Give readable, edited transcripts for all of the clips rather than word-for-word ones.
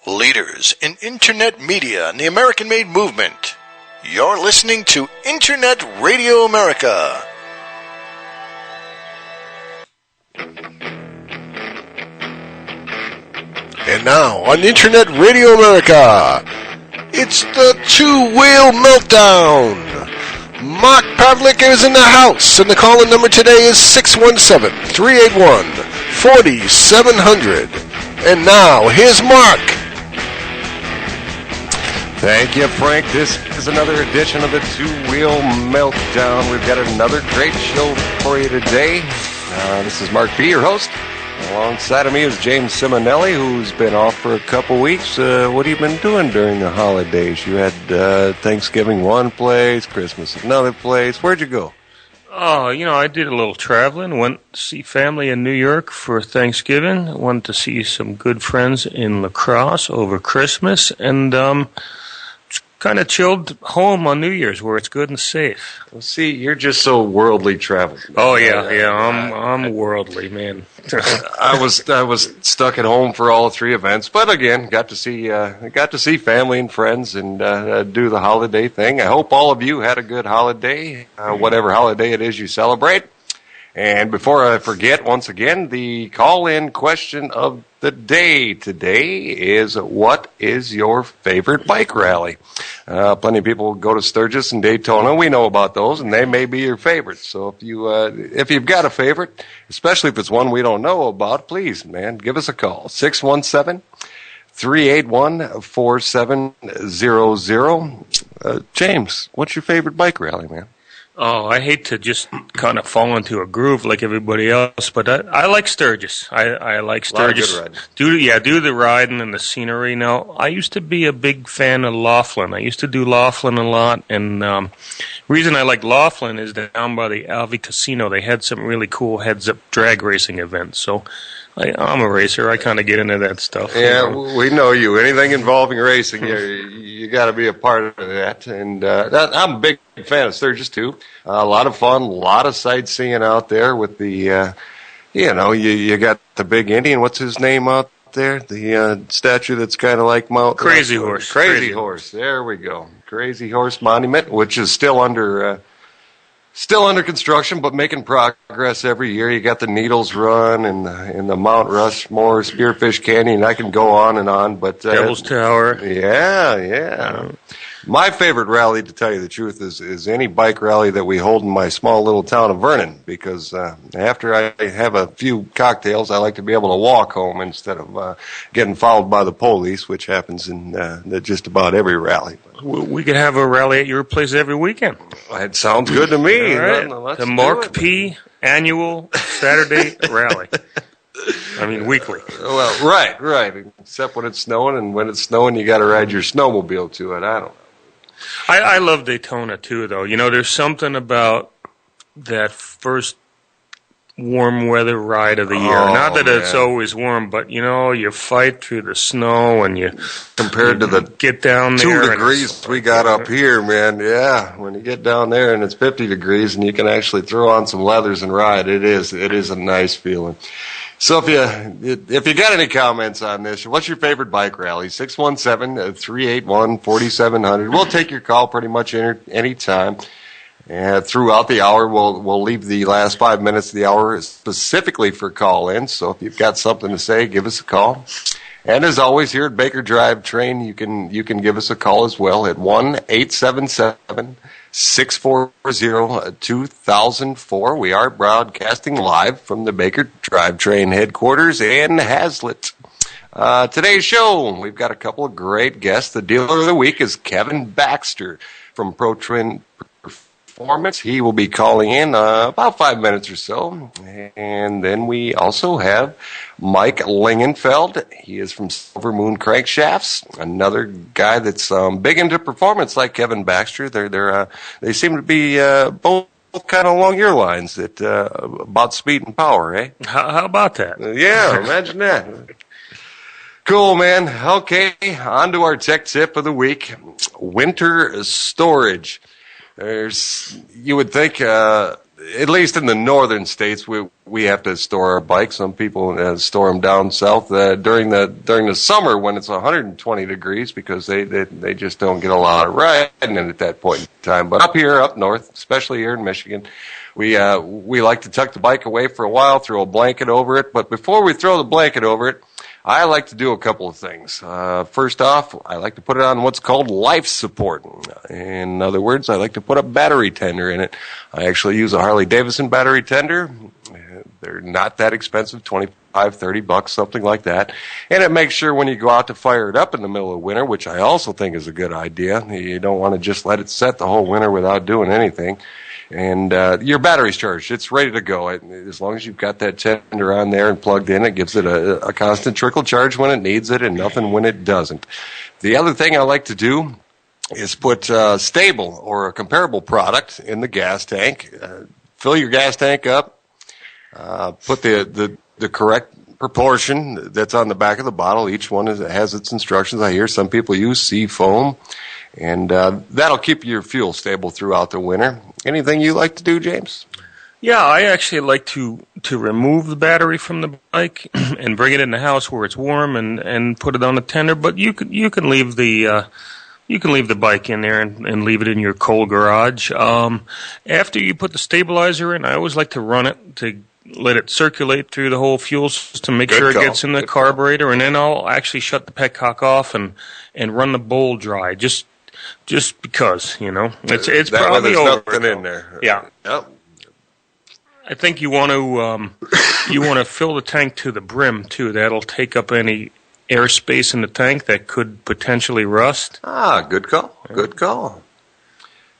Leaders in Internet media and the American-made movement. You're listening to Internet Radio America. And now on Internet Radio America, it's the two-wheel meltdown. Mark Pavlik is in the house, and the call-in number today is 617-381-4700. And now, here's Mark. Thank you, Frank. This is another edition of the Two-Wheel Meltdown. We've got another great show for you today. This is Mark P., your host. Alongside of me is James Simonelli, who's been off for a couple weeks. What have you been doing during the holidays? You had Thanksgiving one place, Christmas another place. Where'd you go? Oh, I did a little traveling. Went to see family in New York for Thanksgiving. Went to see some good friends in La Crosse over Christmas. And kind of chilled home on New Year's where it's good and safe. Well, see, you're just so worldly traveled. Oh, yeah, I'm worldly, man. I was stuck at home for all three events, but again, got to see family and friends and do the holiday thing. I hope all of you had a good holiday, whatever holiday it is you celebrate. And before I forget, once again, the call-in question of the day today is, what is your favorite bike rally? Plenty of people go to Sturgis and Daytona. We know about those, and they may be your favorites. So if you've got a favorite, especially if it's one we don't know about, please, man, give us a call. 617-381-4700. James, what's your favorite bike rally, man? Oh, I hate to just kind of fall into a groove like everybody else, but I like Sturgis. I like Sturgis. Do the riding and the scenery. Now, I used to be a big fan of Laughlin. I used to do Laughlin a lot, and reason I like Laughlin is that down by the Alvey Casino, they had some really cool heads-up drag racing events. So I'm a racer. I kind of get into that stuff. Yeah, we know you. Anything involving racing, you got to be a part of that. And I'm a big fan of Sturgis, too. A lot of fun, a lot of sightseeing out there with the, you got the big Indian. What's his name out there? The statue that's kind of like Mount... Crazy Horse. Crazy Horse. There we go. Crazy Horse Monument, which is still under construction, but making progress every year. You got the Needles Run and the Mount Rushmore, Spearfish Canyon. I can go on and on, but Devil's Tower. Yeah. My favorite rally, to tell you the truth, is any bike rally that we hold in my small little town of Vernon, because after I have a few cocktails, I like to be able to walk home instead of getting followed by the police, which happens in just about every rally. We could have a rally at your place every weekend. It sounds good to me. All right. The Mark P. Annual Saturday Rally. I mean, weekly. Well, right. Except when it's snowing, and when it's snowing, you got to ride your snowmobile to it. I don't know. I love Daytona, too, though. There's something about that first warm weather ride of the year. Not that it's always warm, but, you fight through the snow and you... Compared to the get down 2 degrees we got up here, man, yeah. When you get down there and it's 50 degrees and you can actually throw on some leathers and ride, it is a nice feeling. So if you got any comments on this, what's your favorite bike rally? 617-381-4700. We'll take your call pretty much any time. Throughout the hour, we'll leave the last 5 minutes of the hour specifically for call-ins. So if you've got something to say, give us a call. And as always, here at Baker Drive Train, you can give us a call as well at 1-877-640-2004. We are broadcasting live from the Baker Drive Train headquarters in Hazlitt. Today's show, we've got a couple of great guests. The dealer of the week is Kevin Baxter from Pro Twin Performance. He will be calling in about 5 minutes or so. And then we also have Mike Lingenfeld. He is from Silvermoon Crankshafts, another guy that's big into performance like Kevin Baxter. They seem to be both kind of along your lines about speed and power, eh? How about that? Yeah, imagine that. Cool, man. Okay, on to our tech tip of the week. Winter storage. You would think at least in the northern states, we have to store our bikes. Some people store them down south during the summer when it's 120 degrees because they just don't get a lot of riding at that point in time. But up north, especially here in Michigan, we like to tuck the bike away for a while, throw a blanket over it. But before we throw the blanket over it, I like to do a couple of things. First off, I like to put it on what's called life support. In other words, I like to put a battery tender in it. I actually use a Harley-Davidson battery tender. They're not that expensive, $25, $30, something like that. And it makes sure when you go out to fire it up in the middle of winter, which I also think is a good idea, you don't want to just let it set the whole winter without doing anything. And your battery's charged. It's ready to go. As long as you've got that tender on there and plugged in, it gives it a constant trickle charge when it needs it and nothing when it doesn't. The other thing I like to do is put stable or a comparable product in the gas tank. Fill your gas tank up. Put the correct proportion that's on the back of the bottle. Each one has its instructions. I hear some people use sea foam. And that'll keep your fuel stable throughout the winter. Anything you like to do, James? Yeah, I actually like to remove the battery from the bike and bring it in the house where it's warm and put it on the tender. But you can leave the bike in there and leave it in your cold garage. After you put the stabilizer in, I always like to run it to let it circulate through the whole fuel system, make sure it gets in the carburetor, and then I'll actually shut the petcock off and run the bowl dry. Just because, it's probably nothing in there. Yeah. Yep. I think you want to fill the tank to the brim too. That'll take up any airspace in the tank that could potentially rust. Good call. Good call.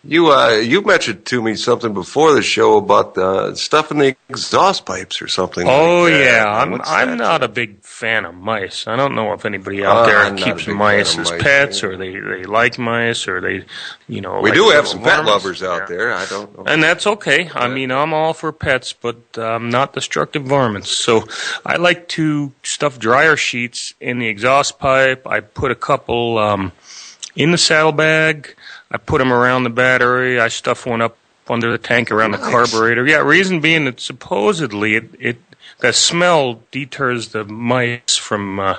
You mentioned to me something before the show about stuff in the exhaust pipes or something. Oh like that. Yeah, I'm not a big fan of mice. I don't know if anybody out there keeps mice as pets, or they like mice, or they We like do have some pet worms. lovers out there. I don't know, and that's okay. I mean, I'm all for pets, but not destructive varmints. So I like to stuff dryer sheets in the exhaust pipe. I put a couple in the saddlebag. I put them around the battery. I stuff one up under the tank around the carburetor. Yeah, reason being that supposedly the smell deters the mice from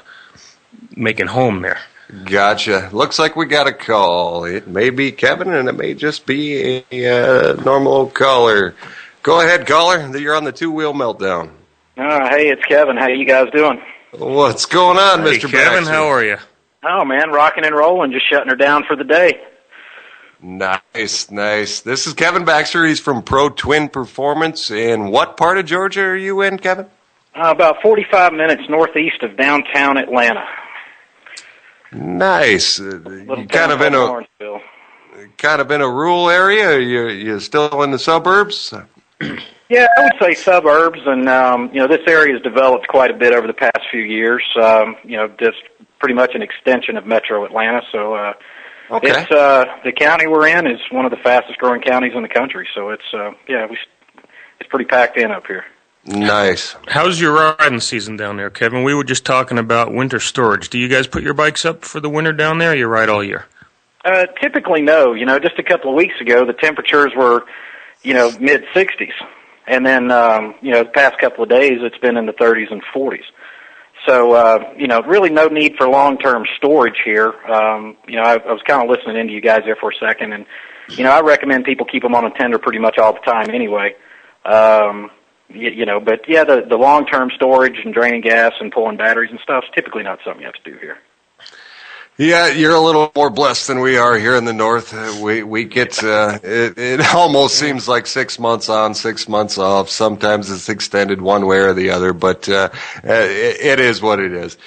making home there. Gotcha. Looks like we got a call. It may be Kevin, and it may just be a normal old caller. Go ahead, caller. You're on the Two-Wheel Meltdown. Hey, it's Kevin. How you guys doing? What's going on, Mr. Kevin, Baxter? how are you? Oh, man, rocking and rolling, just shutting her down for the day. Nice. This is Kevin Baxter. He's from Pro Twin Performance. In what part of Georgia are you in, Kevin? About 45 minutes northeast of downtown Atlanta. Nice. You kind of in a rural area? You still in the suburbs? Yeah, I would say suburbs, and this area has developed quite a bit over the past few years. Just pretty much an extension of Metro Atlanta. So it's the county we're in is one of the fastest growing counties in the country. So it's pretty packed in up here. Nice. How's your riding season down there, Kevin? We were just talking about winter storage. Do you guys put your bikes up for the winter down there, or you ride all year? Typically, no. Just a couple of weeks ago, the temperatures were, mid-60s. And then, the past couple of days, it's been in the 30s and 40s. So, really no need for long-term storage here. I was kind of listening into you guys there for a second, and, I recommend people keep them on a tender pretty much all the time anyway. But yeah, the long-term storage and draining gas and pulling batteries and stuff is typically not something you have to do here. Yeah, you're a little more blessed than we are here in the north. We get it almost seems like 6 months on, 6 months off. Sometimes it's extended one way or the other, but it is what it is.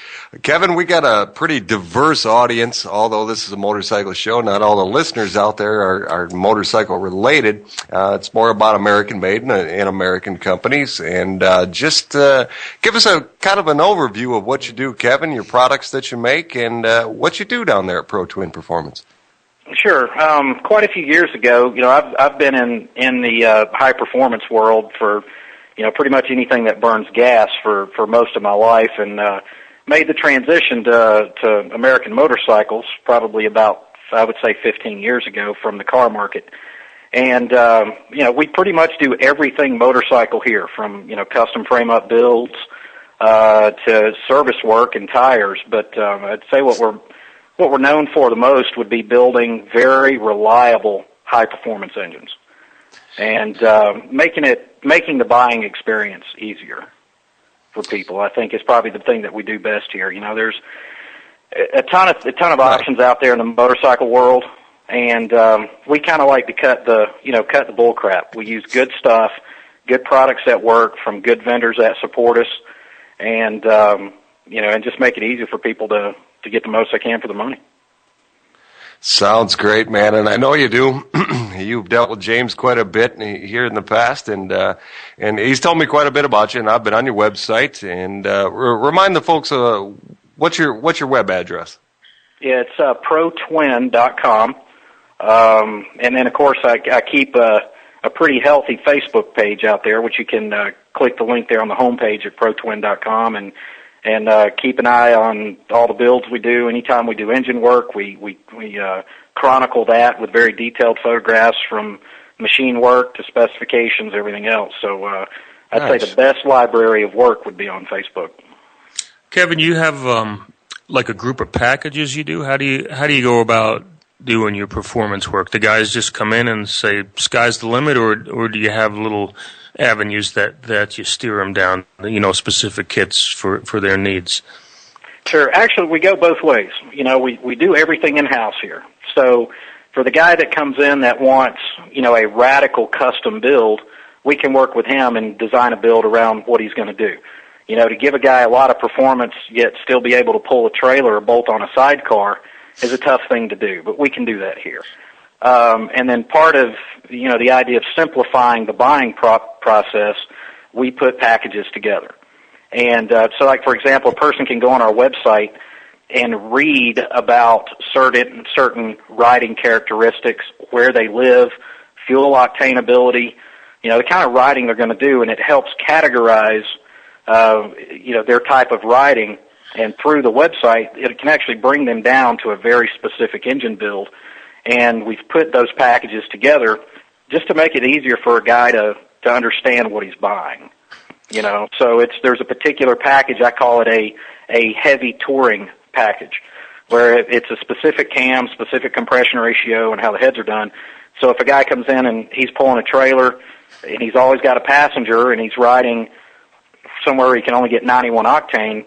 Kevin, we got a pretty diverse audience. Although this is a motorcycle show, not all the listeners out there are motorcycle related. It's more about American made and American companies. And just give us a kind of an overview of what you do, Kevin, your products that you make, and what you do down there at Pro Twin Performance. Sure. Quite a few years ago, I've been in the high performance world for, pretty much anything that burns gas for most of my life, and made the transition to American motorcycles probably about, I would say, 15 years ago from the car market. And, we pretty much do everything motorcycle here, from, custom frame-up builds to service work and tires. But I'd say what we're known for the most would be building very reliable, high-performance engines and making the buying experience easier for people. I think is probably the thing that we do best here. There's a ton of options out there in the motorcycle world. And we kind of like to cut the bull crap. We use good stuff, good products that work from good vendors that support us, and and just make it easy for people to get the most they can for the money. Sounds great, man, and I know you do. You've dealt with James quite a bit here in the past, and he's told me quite a bit about you. And I've been on your website. And remind the folks what's your web address? Yeah, it's protwin.com. And then, of course, I keep a pretty healthy Facebook page out there, which you can click the link there on the homepage at protwin.com and keep an eye on all the builds we do. Anytime we do engine work, we chronicle that with very detailed photographs from machine work to specifications, everything else. So I'd say the best library of work would be on Facebook. Kevin, you have like a group of packages you do. How do you go about doing your performance work? The guys just come in and say, sky's the limit, or do you have little avenues that you steer them down, specific kits for their needs? Sure. Actually, we go both ways. We do everything in-house here. So for the guy that comes in that wants, a radical custom build, we can work with him and design a build around what he's going to do. To give a guy a lot of performance yet still be able to pull a trailer or bolt on a sidecar is a tough thing to do, but we can do that here. And then part of, the idea of simplifying the buying process, we put packages together. And so, like, for example, a person can go on our website and read about certain riding characteristics, where they live, fuel octaneability, the kind of riding they're going to do, and it helps categorize, their type of riding. And through the website, it can actually bring them down to a very specific engine build. And we've put those packages together just to make it easier for a guy to understand what he's buying. So there's a particular package, I call it a heavy touring package, where it's a specific cam, specific compression ratio, and how the heads are done. So if a guy comes in and he's pulling a trailer, and he's always got a passenger, and he's riding somewhere where he can only get 91 octane,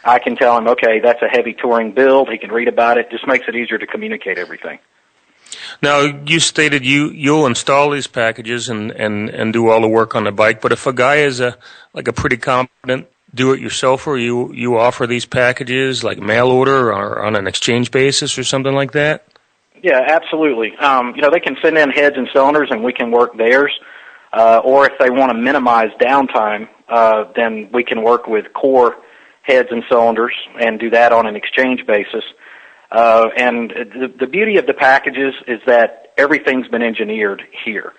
I can tell him, okay, that's a heavy touring build. He can read about it. Just makes it easier to communicate everything. Now, you stated you'll install these packages and do all the work on the bike, but if a guy is a pretty competent do-it-yourselfer, you offer these packages like mail order or on an exchange basis or something like that? Yeah, absolutely. They can send in heads and cylinders, and we can work theirs. Or if they want to minimize downtime, then we can work with core heads and cylinders and do that on an exchange basis. And the beauty of the packages is that everything's been engineered here.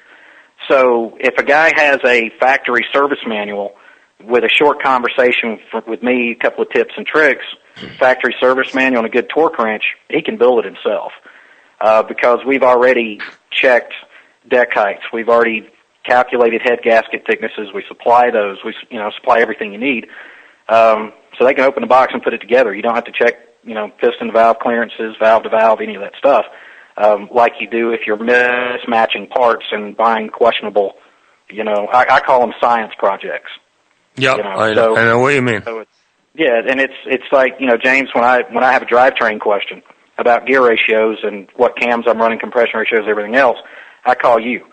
So if a guy has a factory service manual with a short conversation with me, a couple of tips and tricks, factory service manual and a good torque wrench, he can build it himself. Because we've already checked deck heights. We've already calculated head gasket thicknesses. We supply those. We supply everything you need. So they can open the box and put it together. You don't have to check, piston to valve clearances, valve to valve, any of that stuff, like you do if you're mismatching parts and buying questionable, I call them science projects. Yeah, I know what you mean. So it's like, James, when I have a drivetrain question about gear ratios and what cams I'm running, compression ratios, everything else, I call you.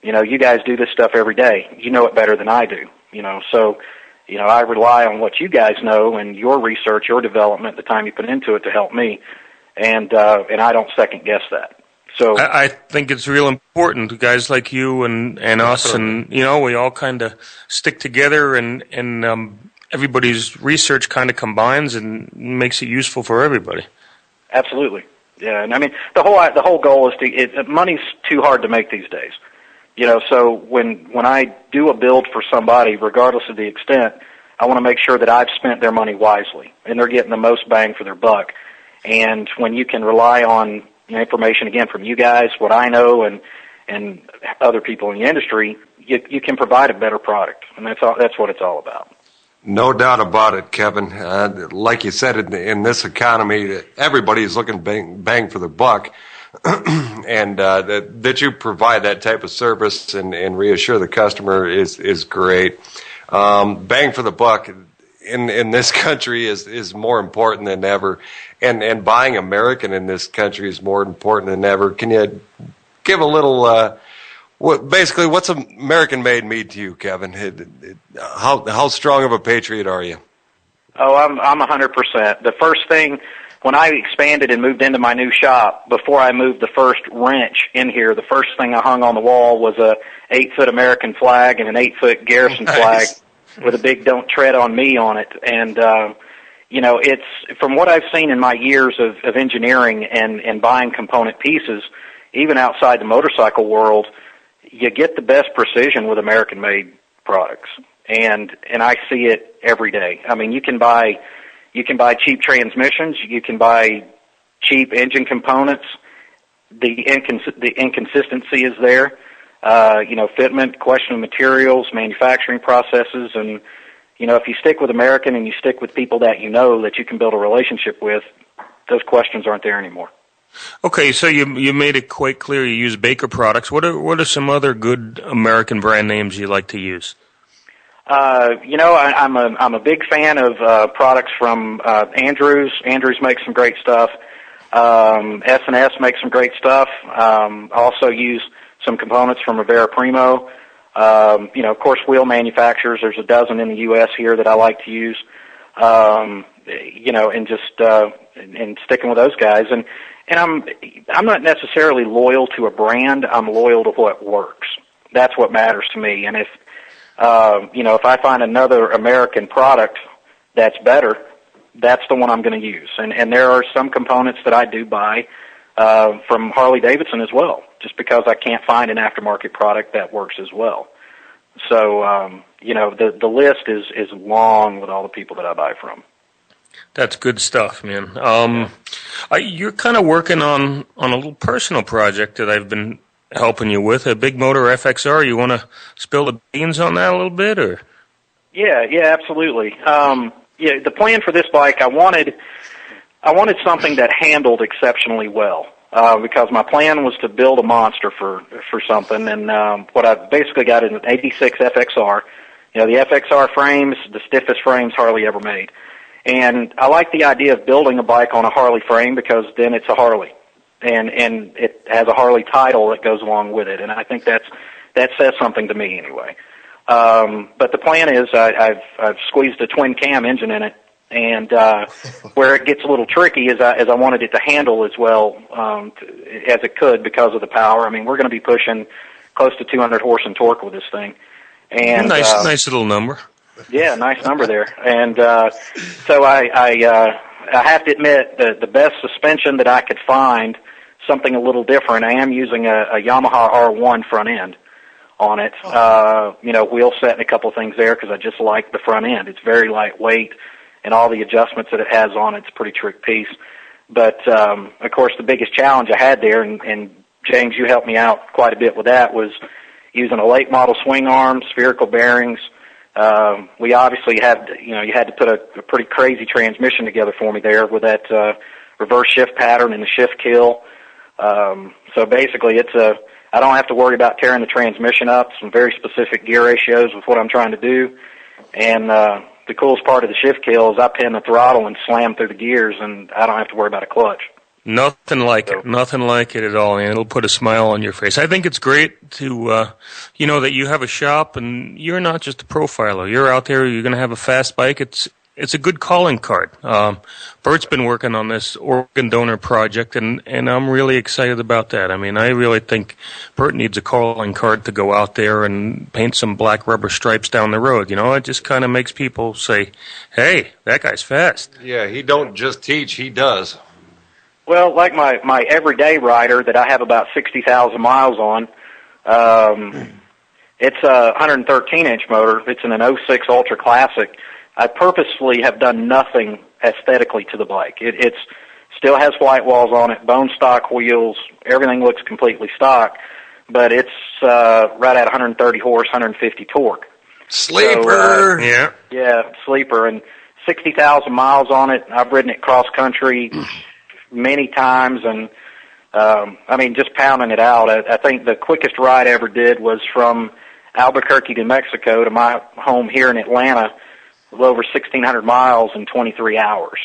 You guys do this stuff every day. You know it better than I do. So I rely on what you guys know and your research, your development, the time you put into it to help me, and I don't second guess that. So I think it's real important, guys like you and us, and we all kind of stick together, and everybody's research kind of combines and makes it useful for everybody. Absolutely, yeah. And I mean the whole goal is money's too hard to make these days. So when I do a build for somebody, regardless of the extent, I want to make sure that I've spent their money wisely and they're getting the most bang for their buck. And when you can rely on information, again, from you guys, what I know, and and other people in the industry, you can provide a better product, and that's what it's all about. No doubt about it, Kevin. Like you said, in this economy, everybody's looking bang for the buck, and that you provide that type of service and reassure the customer is great. Bang for the buck in this country is more important than ever, and buying American in this country is more important than ever. Can you give a little? Basically, what's American-made mean to you, Kevin? How strong of a patriot are you? Oh, I'm 100%. The first thing, when I expanded and moved into my new shop, before I moved the first wrench in here, the first thing I hung on the wall was a 8-foot American flag and an 8-foot Garrison flag with a big "Don't Tread on Me" on it. And, it's from what I've seen in my years of engineering and buying component pieces, even outside the motorcycle world, you get the best precision with American-made products, and I see it every day. I mean, you can buy cheap transmissions, you can buy cheap engine components. The inconsistency is there. Fitment, question of materials, manufacturing processes, and if you stick with American and you stick with people that that you can build a relationship with, those questions aren't there anymore. Okay, so you made it quite clear you use Baker products. What are some other good American brand names you like to use? I'm a big fan of products from Andrews. Andrews makes some great stuff. S&S makes some great stuff. Also use some components from Rivera Primo. Of course, wheel manufacturers. There's a dozen in the U.S. here that I like to use. And sticking with those guys. And I'm not necessarily loyal to a brand. I'm loyal to what works. That's what matters to me. And if I find another American product that's better, that's the one I'm going to use. And there are some components that I do buy from Harley Davidson as well, just because I can't find an aftermarket product that works as well. So the list is long with all the people that I buy from. That's good stuff, man. You're kind of working on a little personal project that I've been helping you with, a Big Motor FXR. You want to spill the beans on that a little bit, or? Yeah, absolutely. The plan for this bike, I wanted something that handled exceptionally well, because my plan was to build a monster for something, and what I've basically got is an 86 FXR. The FXR frames, the stiffest frames Harley ever made. And I like the idea of building a bike on a Harley frame because then it's a Harley, and it has a Harley title that goes along with it, and I think that says something to me anyway. But the plan is I've squeezed a twin cam engine in it, and where it gets a little tricky is I wanted it to handle as well as it could because of the power. I mean, we're going to be pushing close to 200 horse and torque with this thing, and nice little number. Yeah, nice number there. And so I have to admit the best suspension that I could find, something a little different. I am using a Yamaha R1 front end on it. Wheel set and a couple of things there because I just like the front end. It's very lightweight, and all the adjustments that it has on it's a pretty trick piece. But, of course, the biggest challenge I had there, and James, you helped me out quite a bit with that, was using a late model swing arm, spherical bearings. We obviously had, you had to put a pretty crazy transmission together for me there with that reverse shift pattern and the shift kill. So basically, I don't have to worry about tearing the transmission up. Some very specific gear ratios with what I'm trying to do. And the coolest part of the shift kill is I pin the throttle and slam through the gears, and I don't have to worry about a clutch. Nothing like it at all, and it'll put a smile on your face. I think it's great to, that you have a shop and you're not just a profiler. You're out there, you're going to have a fast bike. It's a good calling card. Bert's been working on this organ donor project, and I'm really excited about that. I mean, I really think Bert needs a calling card to go out there and paint some black rubber stripes down the road. It just kind of makes people say, hey, that guy's fast. Yeah, he don't just teach, he does. Well, like my everyday rider that I have about 60,000 miles on, it's a 113-inch motor. It's in an 06 Ultra Classic. I purposefully have done nothing aesthetically to the bike. It still has white walls on it, bone stock wheels. Everything looks completely stock. but it's right at 130 horse, 150 torque. Sleeper! So, yeah, sleeper, and 60,000 miles on it. I've ridden it cross country many times, and just pounding it out. I think the quickest ride I ever did was from Albuquerque, New Mexico to my home here in Atlanta, a little over 1,600 miles in 23 hours.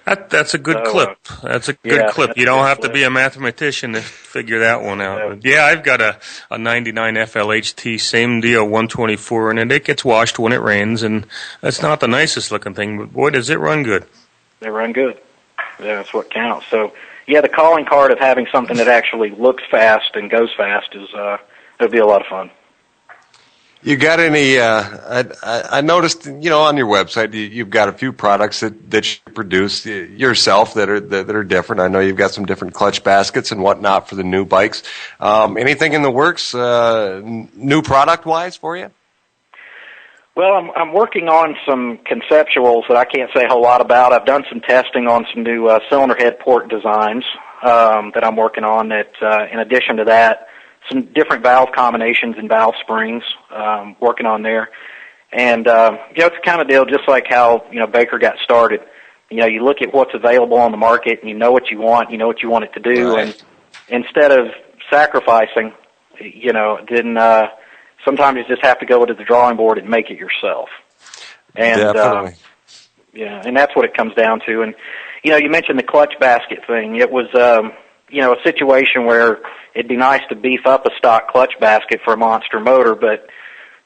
That's a good clip. That's a good clip. You don't have to be a mathematician to figure that one out. Yeah, I've got a 99 FLHT, same deal, 124, and it gets washed when it rains, and that's not the nicest looking thing, but boy, does it run good. They run good. Yeah, that's what counts. So, yeah, the calling card of having something that actually looks fast and goes fast is it'll be a lot of fun. You got any? I noticed, on your website, you've got a few products that you produce yourself that are different. I know you've got some different clutch baskets and whatnot for the new bikes. Anything in the works, new product wise for you? Well, I'm working on some conceptuals that I can't say a whole lot about. I've done some testing on some new cylinder head port designs that I'm working on. That, in addition to that, some different valve combinations and valve springs, working on there. And, it's the kind of deal just like how, Baker got started. You look at what's available on the market and you know what you want it to do. Right. And instead of sacrificing, then sometimes you just have to go to the drawing board and make it yourself. And, definitely. And that's what it comes down to. And, you mentioned the clutch basket thing. It was, a situation where it'd be nice to beef up a stock clutch basket for a monster motor, but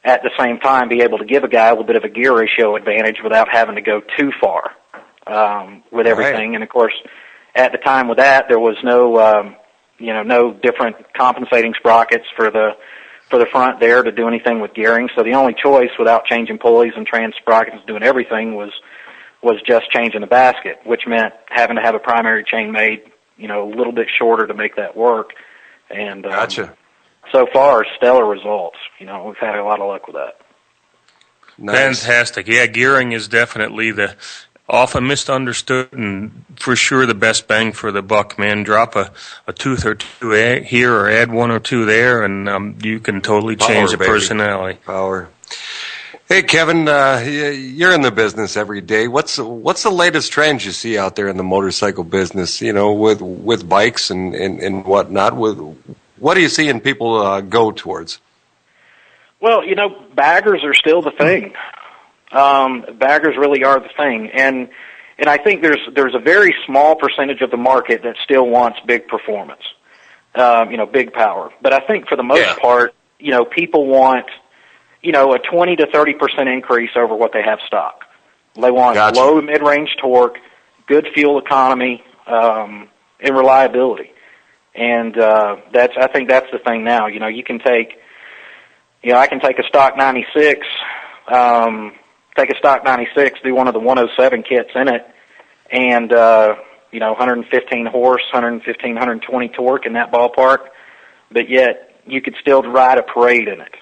at the same time be able to give a guy a little bit of a gear ratio advantage without having to go too far with everything. Right. And, of course, at the time with that, there was no, no different compensating sprockets for the front there to do anything with gearing. So the only choice without changing pulleys and trans sprockets doing everything was just changing the basket, which meant having to have a primary chain made, a little bit shorter to make that work. And gotcha. So far, stellar results. We've had a lot of luck with that. Nice. Fantastic. Yeah, gearing is definitely the often misunderstood and for sure the best bang for the buck, man. Drop a tooth or two here or add one or two there, and you can totally change the personality. Power. Hey, Kevin, you're in the business every day. What's the latest trends you see out there in the motorcycle business, with bikes and whatnot? What are you seeing people go towards? Well, baggers are still the thing. Baggers really are the thing. And I think there's a very small percentage of the market that still wants big performance, big power. But I think for the most part, people want a 20 to 30% increase over what they have stock. They want low mid-range torque, good fuel economy, and reliability. And I think that's the thing now. You can take, I can take a stock 96, do one of the 107 kits in it, and 115 horse, 120 torque in that ballpark. But yet you could still ride a parade in it.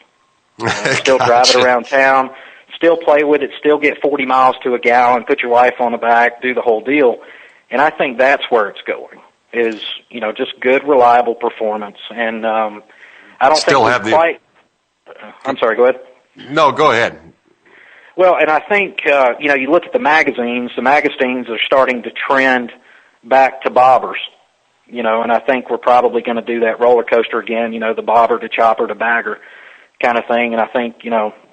Still drive it around town, still play with it, still get 40 miles to a gallon, put your wife on the back, do the whole deal. And I think that's where it's going, is, just good, reliable performance. And I don't still think have quite... I'm sorry, go ahead. No, go ahead. Well, and I think, you look at the magazines are starting to trend back to bobbers, and I think we're probably going to do that roller coaster again, the bobber to chopper to bagger kind of thing. And I think,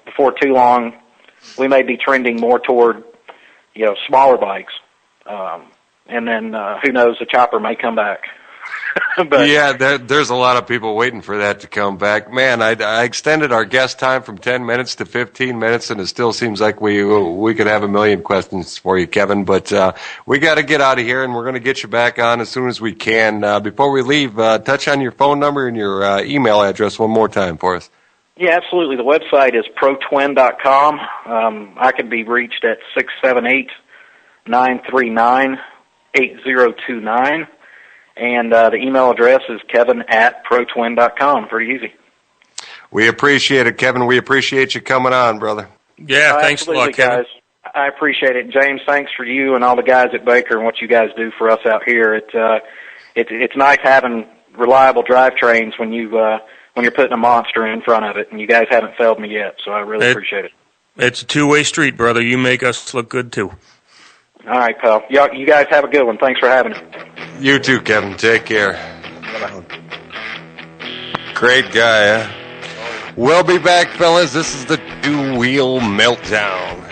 before too long, we may be trending more toward, smaller bikes. And then, who knows, the chopper may come back. But, yeah, there's a lot of people waiting for that to come back. Man, I extended our guest time from 10 minutes to 15 minutes, and it still seems like we could have a million questions for you, Kevin. But we got to get out of here, and we're going to get you back on as soon as we can. Before we leave, touch on your phone number and your email address one more time for us. Yeah, absolutely. The website is protwin.com. I can be reached at 678-939-8029. And the email address is kevin@protwin.com. Pretty easy. We appreciate it, Kevin. We appreciate you coming on, brother. Yeah, thanks a lot, Kevin. Guys. I appreciate it. James, thanks for you and all the guys at Baker and what you guys do for us out here. It's nice having reliable drivetrains when you when you're putting a monster in front of it, and you guys haven't failed me yet, so I really appreciate it. It's a two-way street, brother. You make us look good, too. All right, pal. You guys have a good one. Thanks for having me. You too, Kevin. Take care. Great guy, huh? We'll be back, fellas. This is the Two-Wheel Meltdown.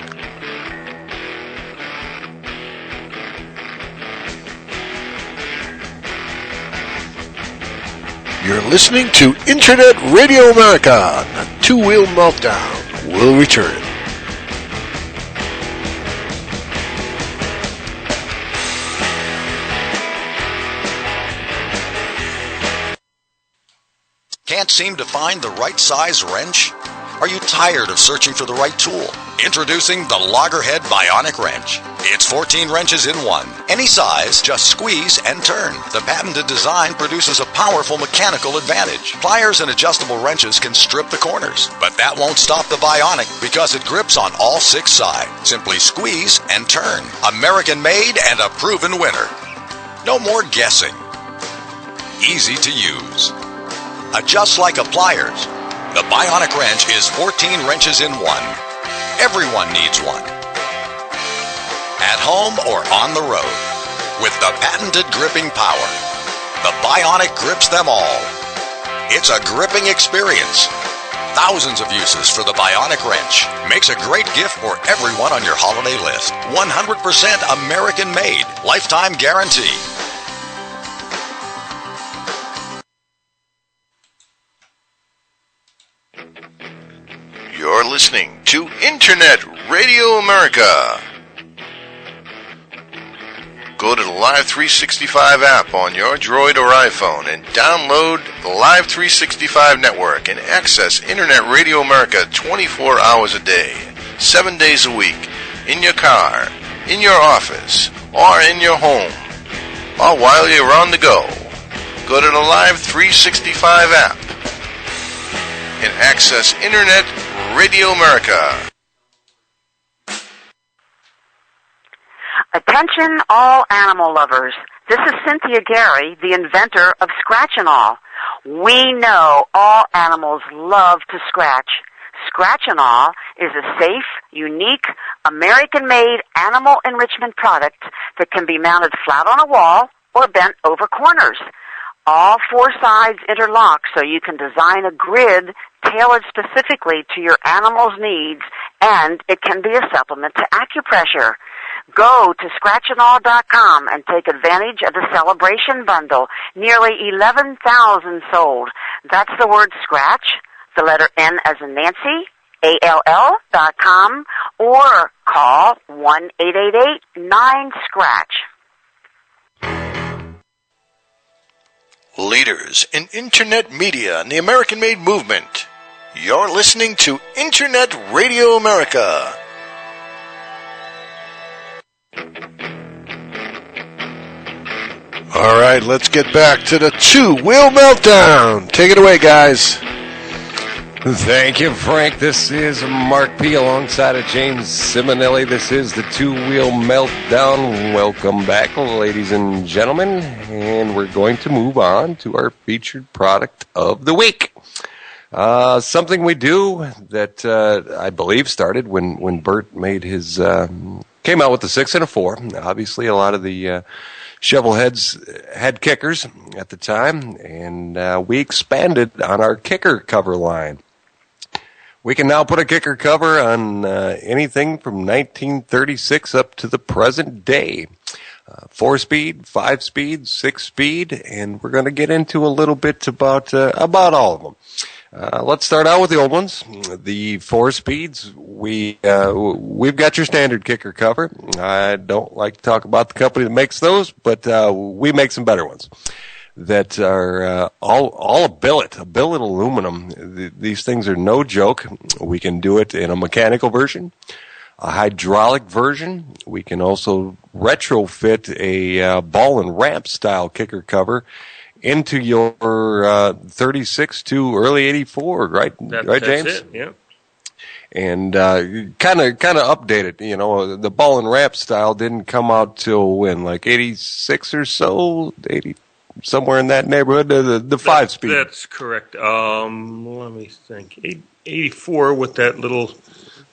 You're listening to Internet Radio America. The Two-Wheel Meltdown will return. Can't seem to find the right size wrench? Are you tired of searching for the right tool? Introducing the Loggerhead Bionic Wrench. It's 14 wrenches in one. Any size, just squeeze and turn. The patented design produces a powerful mechanical advantage. Pliers and adjustable wrenches can strip the corners, but that won't stop the Bionic because it grips on all 6 sides. Simply squeeze and turn. American made and a proven winner. No more guessing. Easy to use. Adjusts like a pliers. The Bionic wrench is 14 wrenches in one. Everyone needs one. At home or on the road. With the patented gripping power. The Bionic grips them all. It's a gripping experience. Thousands of uses for the Bionic wrench. Makes a great gift for everyone on your holiday list. 100% American made. Lifetime guarantee. You're listening to Internet Radio America. Go to the Live 365 app on your Droid or iPhone and download the Live 365 network and access Internet Radio America 24 hours a day, 7 days a week, in your car, in your office, or in your home, or while you're on the go. Go to the Live 365 app and access Internet Radio America. Attention all animal lovers. This is Cynthia Gary, the inventor of Scratch and All. We know all animals love to scratch. Scratch and All is a safe, unique, American-made animal enrichment product that can be mounted flat on a wall or bent over corners. All 4 sides interlock so you can design a grid tailored specifically to your animal's needs, and it can be a supplement to acupressure. Go to scratchandall.com and take advantage of the celebration bundle. Nearly 11,000 sold. That's the word scratch, the letter N as in Nancy, ALL.com, or call 1-888-9-SCRATCH. Leaders in Internet media and the American-made movement. You're listening to Internet Radio America. All right, let's get back to the Two-Wheel Meltdown. Take it away, guys. Thank you, Frank. This is Mark P. alongside of James Simonelli. This is the Two-Wheel Meltdown. Welcome back, ladies and gentlemen. And we're going to move on to our featured product of the week. Something we do that I believe started when Bert made his came out with the 6 and a 4. Obviously, a lot of the shovel heads had kickers at the time, and we expanded on our kicker cover line. We can now put a kicker cover on anything from 1936 up to the present day. 4-speed, 5-speed, 6-speed, and we're going to get into a little bit about all of them. Let's start out with the old ones. The 4-speeds, we've got your standard kicker cover. I don't like to talk about the company that makes those, but we make some better ones that are all a billet aluminum. These things are no joke. We can do it in a mechanical version, a hydraulic version. We can also retrofit a ball and ramp style kicker cover into your 36 to early 84, right? Right, James? That's it, yeah. And kind of update it. You know, the ball and wrap style didn't come out till when, like 86 or so, somewhere in that neighborhood, the 5-speed. That's correct. Let me think. 84 with that little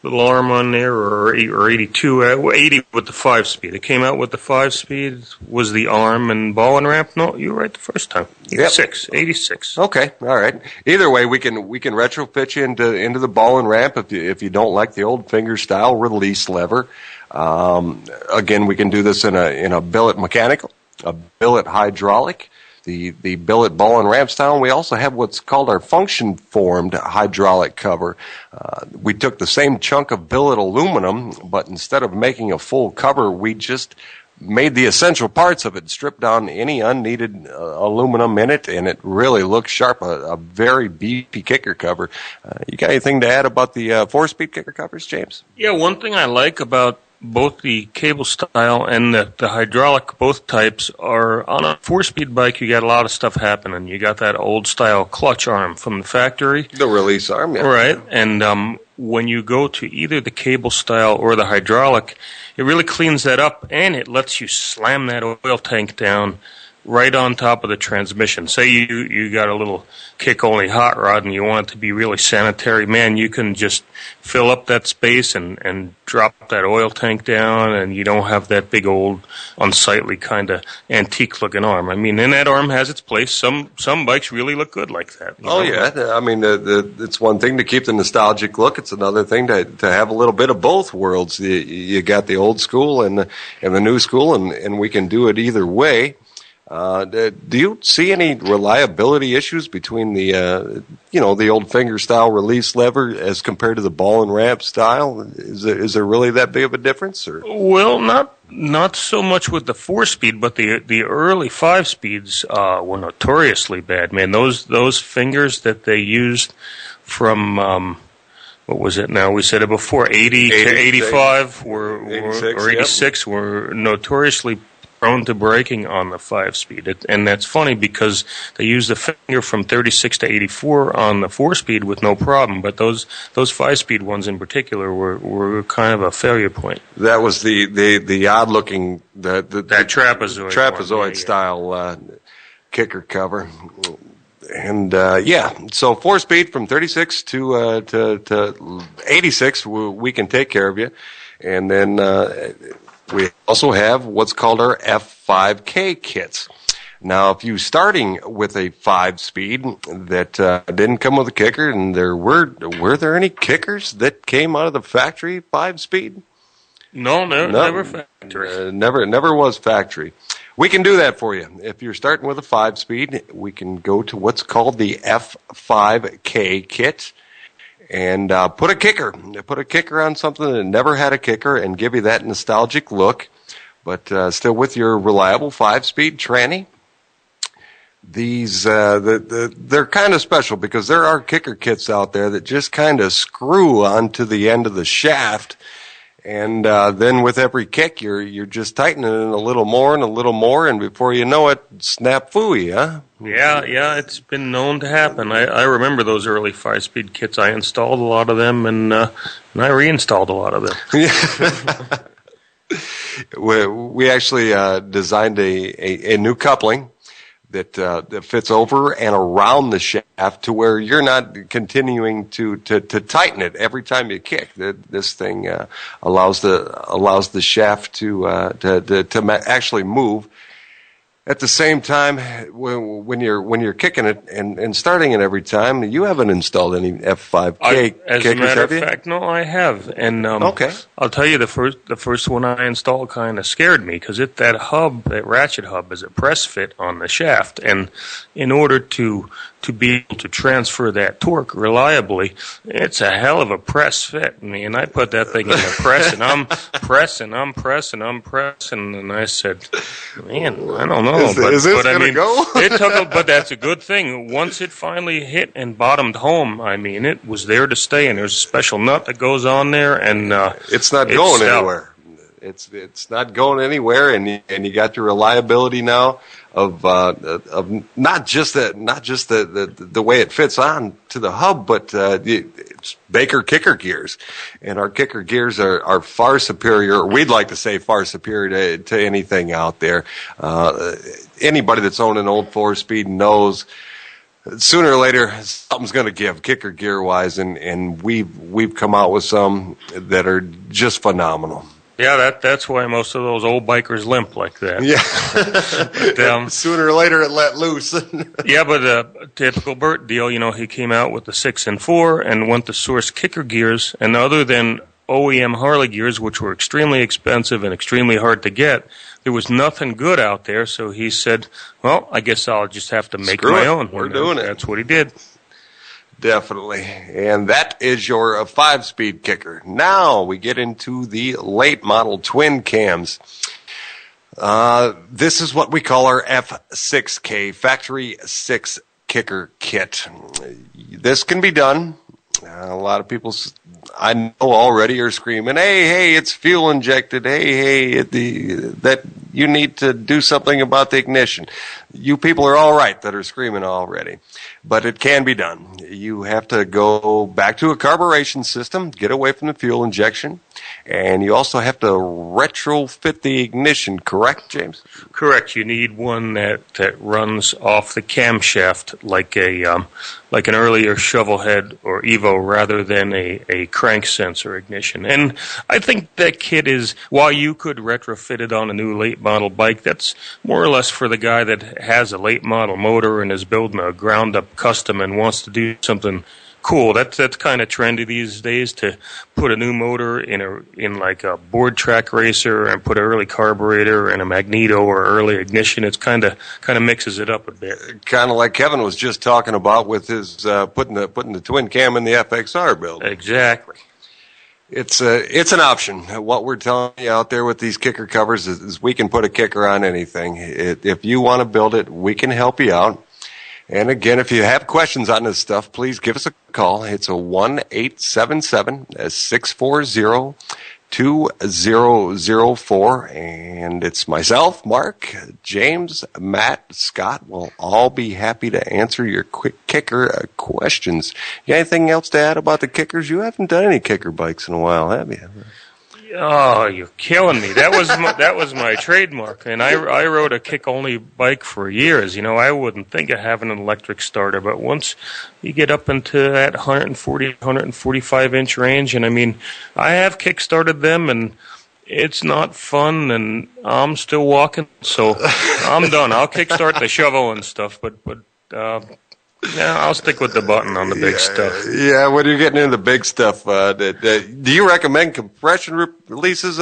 arm on there, or 82, 80 with the 5-speed. It came out with the 5-speed, was the arm and ball and ramp. No, you were right the first time. 86. Okay, all right. Either way, we can retrofit you into the ball and ramp if you don't like the old finger style release lever. Again, we can do this in a billet mechanical, a billet hydraulic, the billet ball and ramp style. And we also have what's called our function formed hydraulic cover. We took the same chunk of billet aluminum, but instead of making a full cover, we just made the essential parts of it, stripped down any unneeded aluminum in it, and it really looks sharp, a very beefy kicker cover. You got anything to add about the 4-speed kicker covers, James? Yeah, one thing I like about both the cable style and the hydraulic, both types, are on a 4-speed bike, you got a lot of stuff happening. You got that old style clutch arm from the factory. The release arm, yeah. Right, and when you go to either the cable style or the hydraulic, it really cleans that up, and it lets you slam that oil tank down right on top of the transmission. Say you got a little kick-only hot rod and you want it to be really sanitary, man, you can just fill up that space and drop that oil tank down, and you don't have that big old unsightly kind of antique-looking arm. I mean, and that arm has its place. Some bikes really look good like that. Oh, yeah. I mean, it's one thing to keep the nostalgic look. It's another thing to have a little bit of both worlds. You got the old school and the new school, and we can do it either way. Do you see any reliability issues between the old finger style release lever as compared to the ball and ramp style? Is there really that big of a difference? Or? Well, not so much with the 4-speed, but the early 5-speeds were notoriously bad. Man, those fingers that they used from what was it now? We said it before, 80 to 85 or 86 were notoriously prone to breaking on the 5-speed. And that's funny because they use the finger from 36 to 84 on the 4-speed with no problem, but those 5-speed ones in particular were kind of a failure point. That was the odd looking that trapezoid style kicker cover. And so 4-speed from 36 to 86, we can take care of you. And then we also have what's called our F5K kits. Now, if you're starting with a 5-speed that didn't come with a kicker, and were there any kickers that came out of the factory 5-speed? No, never factory. Never was factory. We can do that for you. If you're starting with a 5-speed, we can go to what's called the F5K kit. And put a kicker on something that never had a kicker and give you that nostalgic look, but still with your reliable 5-speed tranny. These they're kind of special because there are kicker kits out there that just kind of screw onto the end of the shaft, and then with every kick you're just tightening it a little more, and before you know it, snap phooey, huh? Yeah, it's been known to happen. I remember those early 5-speed kits. I installed a lot of them, and I reinstalled a lot of them. We actually designed a new coupling that fits over and around the shaft to where you're not continuing to tighten it every time you kick. This thing allows the shaft to actually move. At the same time, when you're kicking it and starting it every time, you haven't installed any F5K kickers, as a matter of fact, no, I have. And okay. I'll tell you, the first one I installed kind of scared me because that ratchet hub is a press fit on the shaft, and in order to be able to transfer that torque reliably, it's a hell of a press fit. I mean, I put that thing in the press, and I'm pressing, and I said, man, I don't know. Is this going to go? But that's a good thing. Once it finally hit and bottomed home, I mean, it was there to stay, and there's a special nut that goes on there, and it's not going anywhere. It's not going anywhere, and you got your reliability now. of not just the way it fits on to the hub, but it's Baker kicker gears, and our kicker gears are far superior. We'd like to say far superior to anything out there. Anybody that's owned an old 4-speed knows sooner or later something's going to give kicker gear wise, and we've come out with some that are just phenomenal. Yeah, that's why most of those old bikers limp like that. Yeah. But, sooner or later it let loose. Yeah, but typical Bert deal, he came out with the 6 and 4 and went to source kicker gears, and other than OEM Harley gears, which were extremely expensive and extremely hard to get, there was nothing good out there, so he said, well, I guess I'll just have to make my own. We're doing it. That's what he did. Definitely. And that is your 5-speed kicker. Now we get into the late model twin cams. This is what we call our F6K, Factory 6 kicker kit. This can be done. A lot of people I know already are screaming, hey, it's fuel injected. Hey, that you need to do something about the ignition. You people are all right that are screaming already. But it can be done. You have to go back to a carburation system, get away from the fuel injection, and you also have to retrofit the ignition, correct, James? Correct. You need one that runs off the camshaft like an earlier Shovelhead or Evo rather than a crank sensor ignition. And I think that kit is, while you could retrofit it on a new late model bike, that's more or less for the guy that has a late model motor and is building a ground up custom and wants to do something cool. That's kind of trendy these days, to put a new motor in like a board track racer and put an early carburetor and a magneto or early ignition. It's kind of mixes it up a bit. Kind of like Kevin was just talking about with his putting the twin cam in the FXR build. Exactly. It's an option. What we're telling you out there with these kicker covers is we can put a kicker on anything. If you want to build it, we can help you out. And again, if you have questions on this stuff, please give us a call. It's a 1-877-640-2004. And it's myself, Mark, James, Matt, Scott. We'll all be happy to answer your quick kicker questions. You got anything else to add about the kickers? You haven't done any kicker bikes in a while, have you? Oh, you're killing me. That was my trademark, and I rode a kick-only bike for years. I wouldn't think of having an electric starter, but once you get up into that 140, 145-inch range, and I have kick-started them, and it's not fun, and I'm still walking, so I'm done. I'll kick-start the shovel and stuff, but yeah, I'll stick with the button on the big stuff. Yeah, when you're getting into the big stuff, do you recommend compression releases?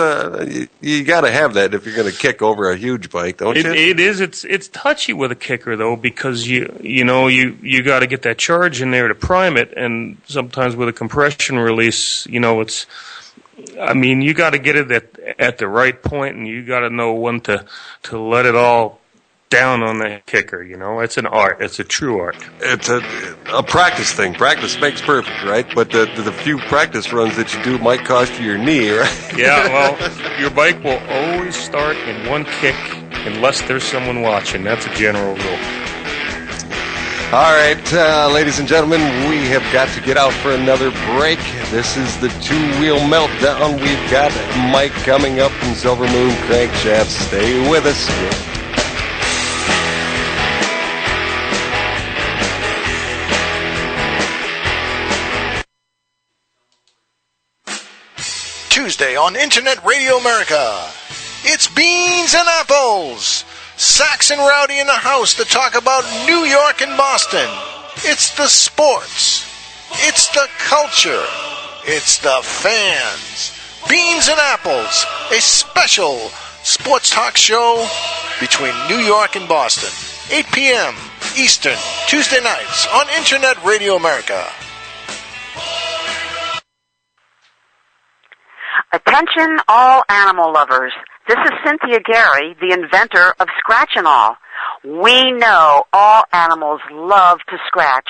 You got to have that if you're going to kick over a huge bike, don't you? It is. It's touchy with a kicker though, because you got to get that charge in there to prime it, and sometimes with a compression release, it's. You got to get it at the right point, and you got to know when to let it all down on the kicker. It's an art. It's a true art. It's a practice thing. Practice makes perfect, right? But the few practice runs that you do might cost you your knee, right? Yeah, well, your bike will always start in one kick unless there's someone watching. That's a general rule. All right, ladies and gentlemen, we have got to get out for another break. This is the two-wheel meltdown. We've got Mike coming up from Silvermoon Crankshafts. Stay with us. Tuesday on Internet Radio America. It's Beans and Apples. Sax and Rowdy in the house to talk about New York and Boston. It's the sports. It's the culture. It's the fans. Beans and Apples, a special sports talk show between New York and Boston. 8 p.m. Eastern, Tuesday nights on Internet Radio America. Attention all animal lovers. This is Cynthia Gary, the inventor of Scratch and All. We know all animals love to scratch.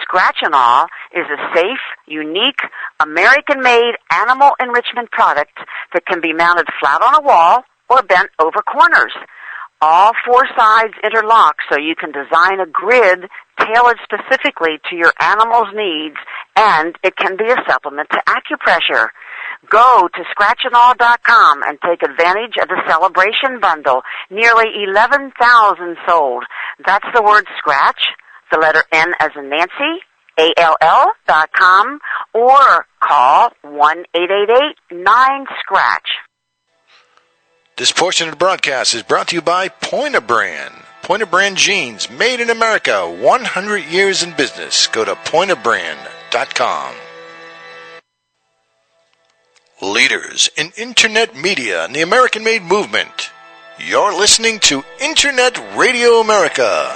Scratch and All is a safe, unique, American-made animal enrichment product that can be mounted flat on a wall or bent over corners. All four sides interlock so you can design a grid tailored specifically to your animal's needs, and it can be a supplement to acupressure. Go to scratchandall.com and take advantage of the celebration bundle. Nearly 11,000 sold. That's the word scratch, the letter N as in Nancy, ALL.com, or call 1-888-9-SCRATCH. This portion of the broadcast is brought to you by Pointer Brand. Pointer Brand jeans, made in America, 100 years in business. Go to pointerbrand.com. Leaders in Internet media and the American-made movement. You're listening to Internet Radio America.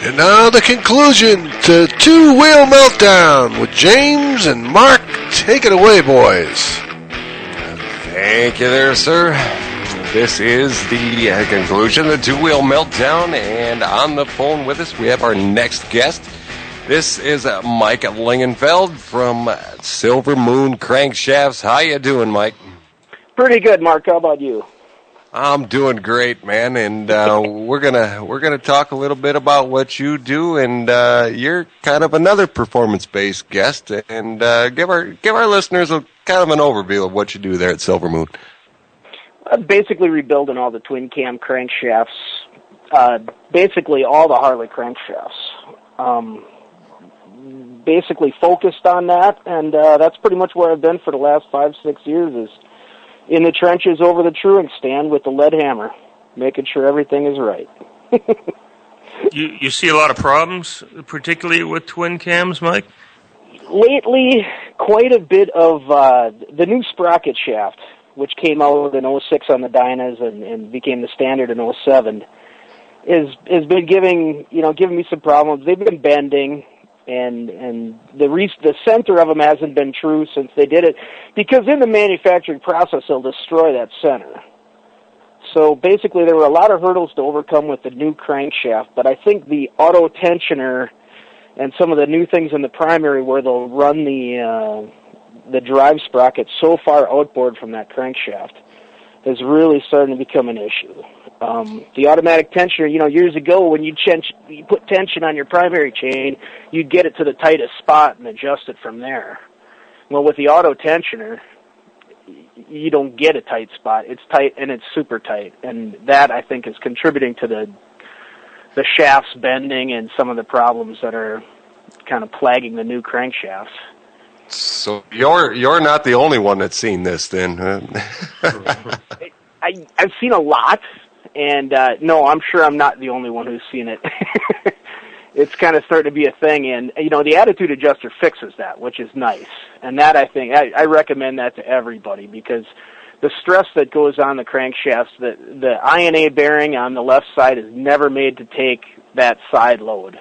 And now the conclusion to Two-Wheel Meltdown with James and Mark. Take it away, boys. Thank you there, sir. This is the conclusion, the Two-Wheel Meltdown, and on the phone with us we have our next guest. This is Mike Lingenfeld from Silvermoon Crankshafts. How you doing, Mike? Pretty good, Mark. How about you? I'm doing great, man, and we're gonna talk a little bit about what you do, and you're kind of another performance-based guest, and give our listeners a kind of an overview of what you do there at Silvermoon. Basically rebuilding all the twin cam crankshafts, basically all the Harley crankshafts. Basically focused on that, and that's pretty much where I've been for the last 5-6 years, is in the trenches over the truing stand with the lead hammer, making sure everything is right. You see a lot of problems, particularly with twin cams, Mike? Lately, quite a bit of the new sprocket shaft, which came out in 06 on the Dynas and became the standard in 07, has been giving me some problems. They've been bending, and the center of them hasn't been true since they did it, because in the manufacturing process they'll destroy that center. So basically there were a lot of hurdles to overcome with the new crankshaft, but I think the auto tensioner and some of the new things in the primary where they'll run the drive sprocket so far outboard from that crankshaft is really starting to become an issue. The automatic tensioner, years ago when you put tension on your primary chain, you'd get it to the tightest spot and adjust it from there. Well, with the auto tensioner, you don't get a tight spot. It's tight, and it's super tight. And that, I think, is contributing to the shafts bending and some of the problems that are kind of plaguing the new crankshafts. So you're not the only one that's seen this, then? I've seen a lot, and no, I'm sure I'm not the only one who's seen it. It's kind of starting to be a thing, and the attitude adjuster fixes that, which is nice. And that, I think, I recommend that to everybody, because the stress that goes on the crankshafts, the INA bearing on the left side is never made to take that side load,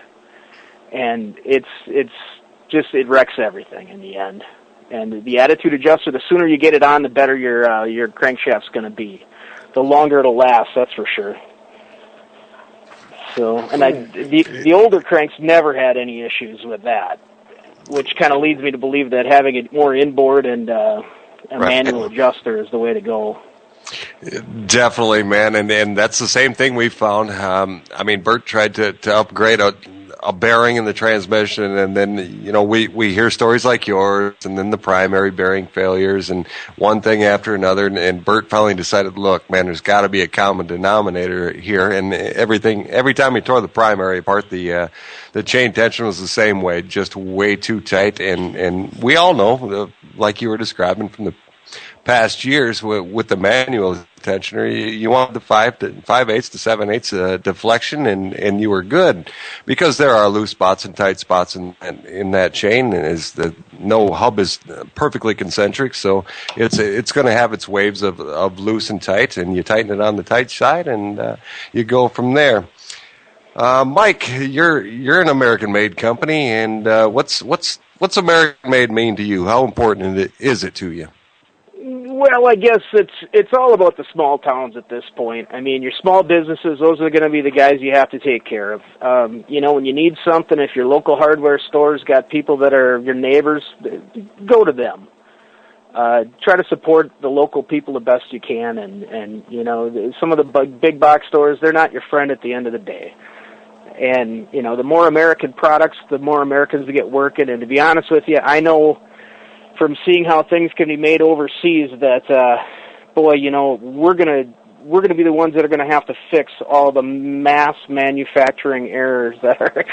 and it wrecks everything in the end. And the attitude adjuster, the sooner you get it on, the better your crankshaft's going to be. The longer it'll last, that's for sure. So, and the older cranks never had any issues with that, which kind of leads me to believe that having it more inboard and a manual adjuster is the way to go. Definitely, man, and that's the same thing we found. Bert tried to upgrade a bearing in the transmission, and then we hear stories like yours, and then the primary bearing failures, and one thing after another, and Bert finally decided, look, man, there's got to be a common denominator here, and every time he tore the primary apart, the chain tension was the same way, just way too tight, and we all know, like you were describing from the past years with the manual tensioner, you want the 5/8 to 7/8 deflection, and you were good, because there are loose spots and tight spots in that chain, and no hub is perfectly concentric, so it's going to have its waves of loose and tight, and you tighten it on the tight side, and you go from there. Mike, you're an American-made company, and what's American-made mean to you? How important is it to you? Well, I guess it's all about the small towns at this point. I mean, your small businesses, those are going to be the guys you have to take care of. When you need something, if your local hardware store's got people that are your neighbors, go to them. Try to support the local people the best you can, and some of the big box stores, they're not your friend at the end of the day. And, the more American products, the more Americans we get working. And to be honest with you, I know from seeing how things can be made overseas that, we're gonna be the ones that are gonna have to fix all the mass manufacturing errors that are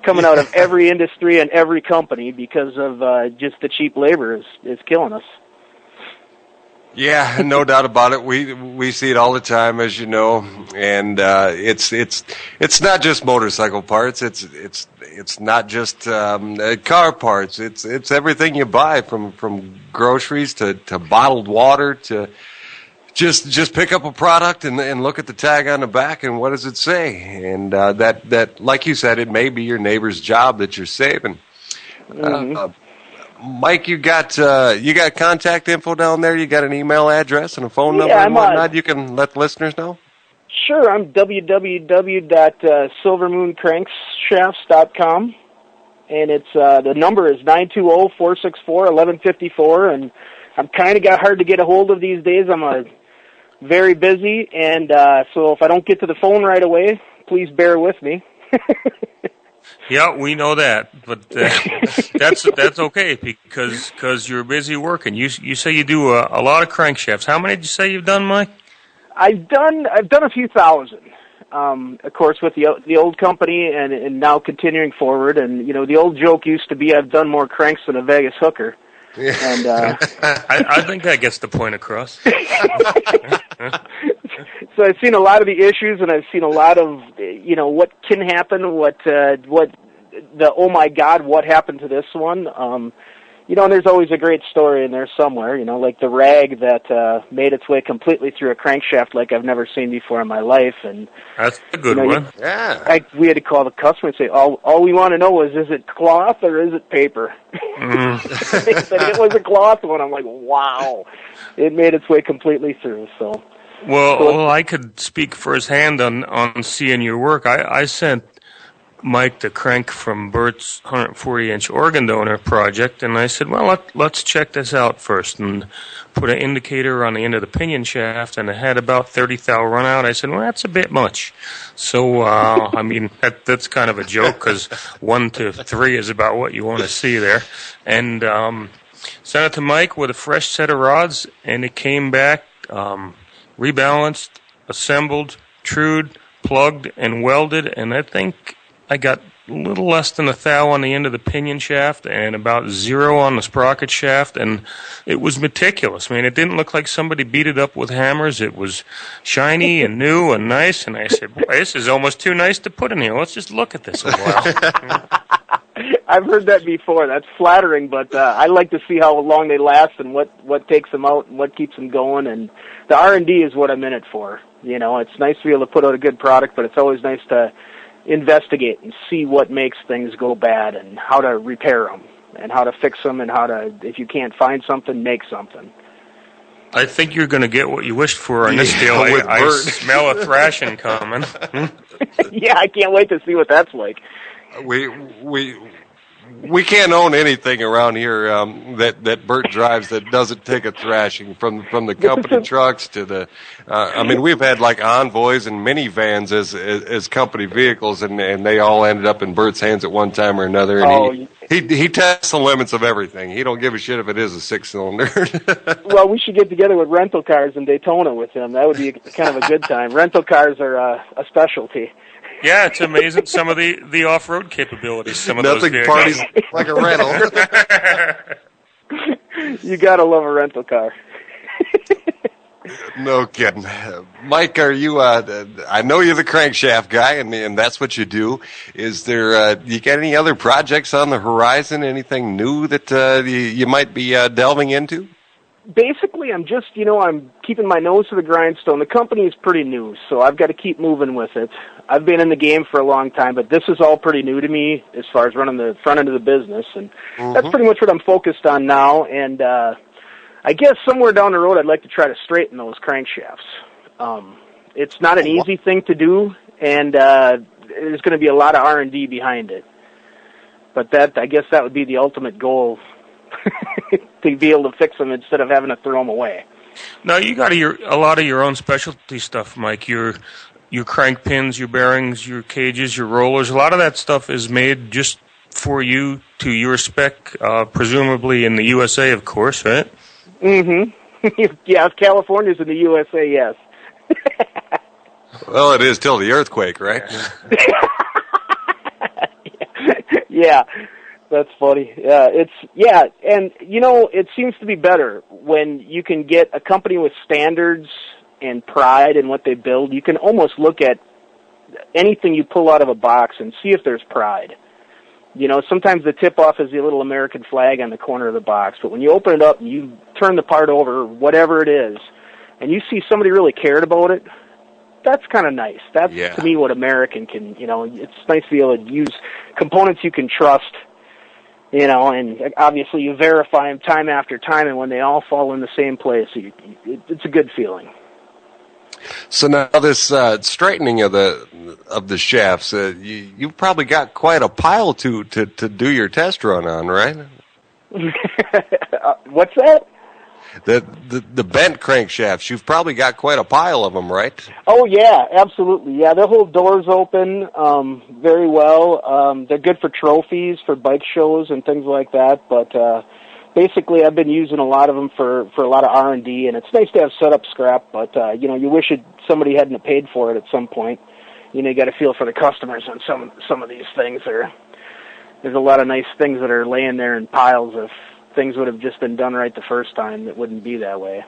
coming out of every industry and every company because of just the cheap labor is killing us. Yeah, no doubt about it. We see it all the time, as you know, and it's not just motorcycle parts. It's not just car parts. It's everything you buy from groceries to bottled water to just pick up a product and look at the tag on the back and what does it say? And that like you said, it may be your neighbor's job that you're saving. Mm-hmm. Mike, you got contact info down there? You got an email address and a phone number and whatnot you can let the listeners know? Sure, I'm www.silvermooncrankshafts.com, and it's the number is 920-464-1154, and I'm kind of got hard to get a hold of these days. I'm very busy, and so if I don't get to the phone right away, please bear with me. Yeah, we know that, but that's okay because you're busy working. You say you do a lot of crankshafts. How many did you say you've done, Mike? I've done a few thousand. Of course, with the old company and now continuing forward. And the old joke used to be I've done more cranks than a Vegas hooker. Yeah. And I think that gets the point across. So I've seen a lot of the issues, and I've seen a lot of what can happen, what oh my God, what happened to this one? And there's always a great story in there somewhere. Like the rag that made its way completely through a crankshaft like I've never seen before in my life. And that's a good one. We had to call the customer and say, all we want to know is it cloth or is it paper? They said it was a cloth one. I'm like, wow, it made its way completely through. So. Well, I could speak firsthand on seeing your work. I sent Mike the crank from Bert's 140-inch organ donor project, and I said, well, let's check this out first, and put an indicator on the end of the pinion shaft, and it had about 30 thou run out. I said, well, that's a bit much. So, I mean, that's kind of a joke, because 1 to 3 is about what you want to see there. And sent it to Mike with a fresh set of rods, and it came back rebalanced, assembled, trued, plugged, and welded, and I think I got a little less than 1 thou on the end of the pinion shaft and about 0 on the sprocket shaft, and it was meticulous. I mean, it didn't look like somebody beat it up with hammers. It was shiny and new and nice, and I said, boy, this is almost too nice to put in here. Let's just look at this a while. I've heard that before. That's flattering, but I like to see how long they last and what takes them out and what keeps them going. And the R&D is what I'm in it for. It's nice to be able to put out a good product, but it's always nice to investigate and see what makes things go bad and how to repair them and how to fix them and how to, if you can't find something, make something. I think you're going to get what you wished for on this deal. I smell a thrashing coming. Yeah, I can't wait to see what that's like. We can't own anything around here that Bert drives that doesn't take a thrashing, from the company trucks to the. We've had like Envoys and minivans as company vehicles, and they all ended up in Bert's hands at one time or another. And he tests the limits of everything. He don't give a shit if it is a 6-cylinder. Well, we should get together with rental cars in Daytona with him. That would be kind of a good time. Rental cars are a specialty. Yeah, it's amazing some of the off-road capabilities. Some of Nothing those parties like a rental. You gotta love a rental car. No kidding. Mike, are you, I know you're the crankshaft guy, and that's what you do. Is there, you got any other projects on the horizon, anything new that you might be delving into? Basically, I'm just, I'm keeping my nose to the grindstone. The company is pretty new, so I've got to keep moving with it. I've been in the game for a long time, but this is all pretty new to me as far as running the front end of the business, and that's pretty much what I'm focused on now. And I guess somewhere down the road I'd like to try to straighten those crankshafts. It's not an easy thing to do, and there's going to be a lot of R&D behind it. But I guess that would be the ultimate goal, to be able to fix them instead of having to throw them away. Now, you got a lot of your own specialty stuff, Mike. Your crank pins, your bearings, your cages, your rollers, a lot of that stuff is made just for you to your spec, presumably in the USA, of course, right? Mm-hmm. Yeah, if California's in the USA, yes. Well, it is till the earthquake, right? Yeah, that's funny. And it seems to be better when you can get a company with standards and pride in what they build. You can almost look at anything you pull out of a box and see if there's pride. Sometimes the tip-off is the little American flag on the corner of the box, but when you open it up and you turn the part over, whatever it is, and you see somebody really cared about it, that's kind of nice. That's, to me, what American can, it's nice to be able to use components you can trust, and obviously you verify them time after time, and when they all fall in the same place, it's a good feeling. So now this straightening of the shafts, you've probably got quite a pile to do your test run on, right? What's that? The bent crankshafts, you've probably got quite a pile of them, right? Oh, yeah, absolutely. Yeah, they'll hold doors open very well. They're good for trophies, for bike shows and things like that. But basically, I've been using a lot of them for a lot of R&D, and it's nice to have setup scrap, but you wish somebody hadn't paid for it at some point. You got to feel for the customers on some of these things. There's a lot of nice things that are laying there in piles of things would have just been done right the first time. It wouldn't be that way.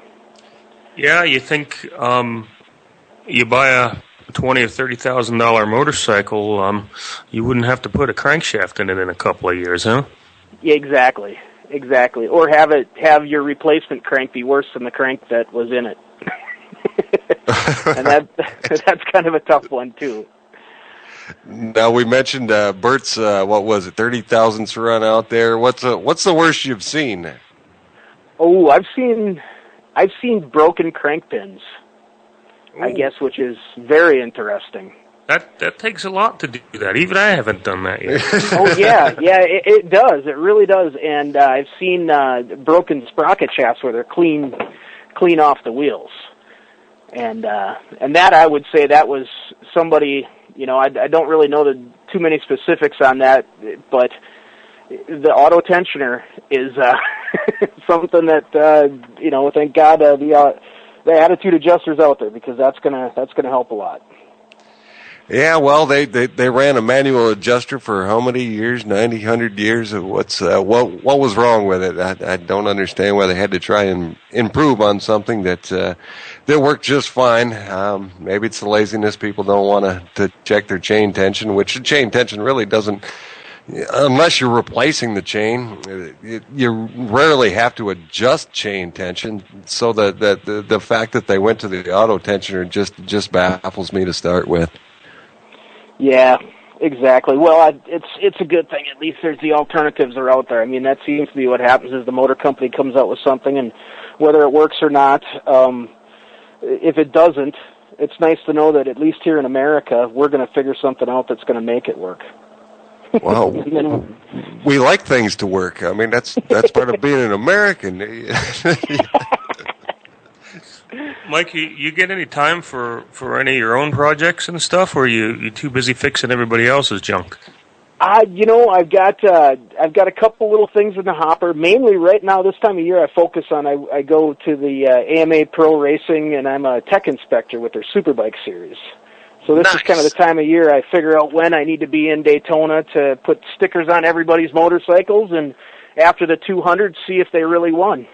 Yeah, you think you buy a $20,000 or $30,000 motorcycle, you wouldn't have to put a crankshaft in it in a couple of years, huh? Yeah, exactly. Or have your replacement crank be worse than the crank that was in it. And that's kind of a tough one too. Now we mentioned Bert's what was it, 30,000th run out there. What's the worst you've seen? Oh, I've seen broken crank pins. Ooh. I guess, which is very interesting. That takes a lot to do that. Even I haven't done that yet. Oh yeah, it does. It really does. And I've seen broken sprocket shafts where they're clean off the wheels. And that I would say that was somebody. I don't really know too many specifics on that, but the auto tensioner is something that thank God the attitude adjuster's out there, because that's gonna help a lot. Yeah, well, they ran a manual adjuster for how many years? 90, 100 years. What was wrong with it? I don't understand why they had to try and improve on something that worked just fine. Maybe it's the laziness. People don't want to check their chain tension, which the chain tension really doesn't. Unless you're replacing the chain, you rarely have to adjust chain tension. So the fact that they went to the auto tensioner just baffles me to start with. Yeah, exactly. Well, it's a good thing. At least the alternatives are out there. I mean, that seems to be what happens is the motor company comes out with something, and whether it works or not, if it doesn't, it's nice to know that at least here in America, we're going to figure something out that's going to make it work. Well, we like things to work. I mean, that's part of being an American. Mike, you get any time for any of your own projects and stuff, or you too busy fixing everybody else's junk? I've got a couple little things in the hopper. Mainly right now, this time of year, I focus on. I go to the AMA Pro Racing, and I'm a tech inspector with their Superbike series. So this is kind of the time of year I figure out when I need to be in Daytona to put stickers on everybody's motorcycles, and after the 200, see if they really won.